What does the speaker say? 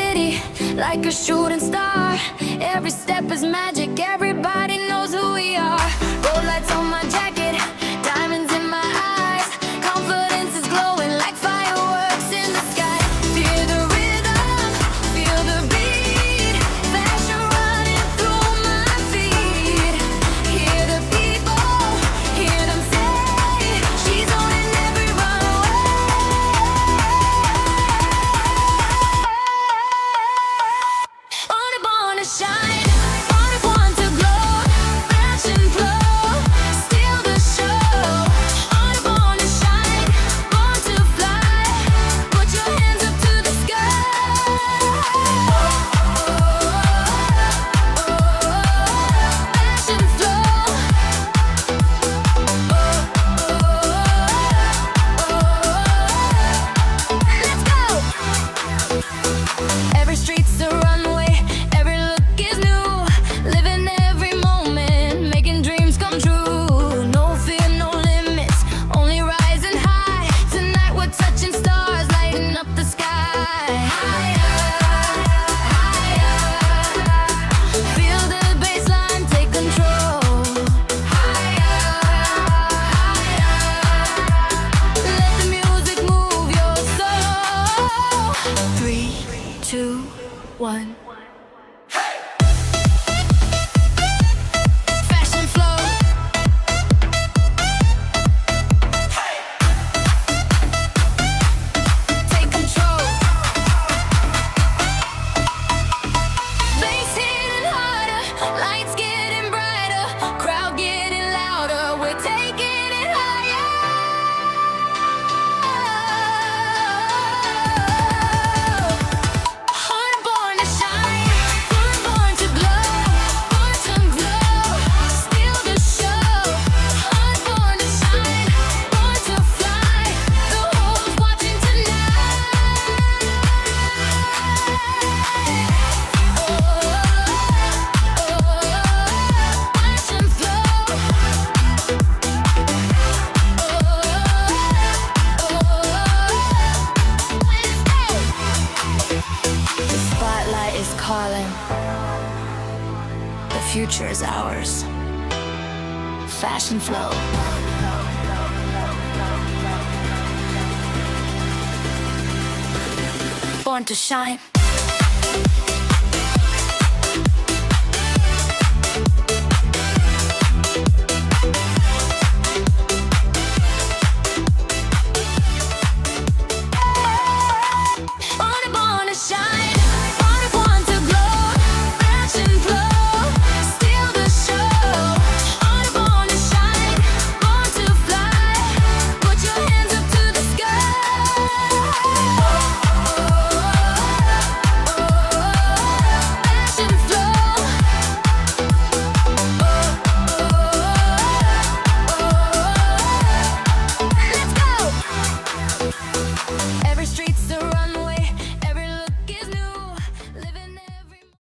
city like a shooting star. Every step is magic, everybody knows who we are. Gold lights on my jacket, diamonds in my eyes. Confidence is glowing like fireworks in the sky. Feel the rhythm, feel the beat. Fashion running through my feet. Hear the people, hear them say she's owning every runway. Born to shine, born to glow. Fashion flow, steal the show. Born to shine, born to fly. Put your hands up to the sky. Fashion flow. Let's go. Every street's a runway, every look is new. Living every moment, making dreams come true. No fear, no limits, only rising high. Tonight we're touching stars, lighting up the sky. Higher, higher. Feel the bassline, take control. Higher, higher. Let the music move your soul. 3, 2, 1. Fashion flow. Take control. Bass hitting harder, lights getting brighter, crowd getting louder. We're taking it higher. Born to shine, born to glow, born to glow. Steal the show. Born to shine, born to fly. The world's watching tonight. Fashion flow. The spotlight is calling. The future is ours. Fashion flow. Born to shine.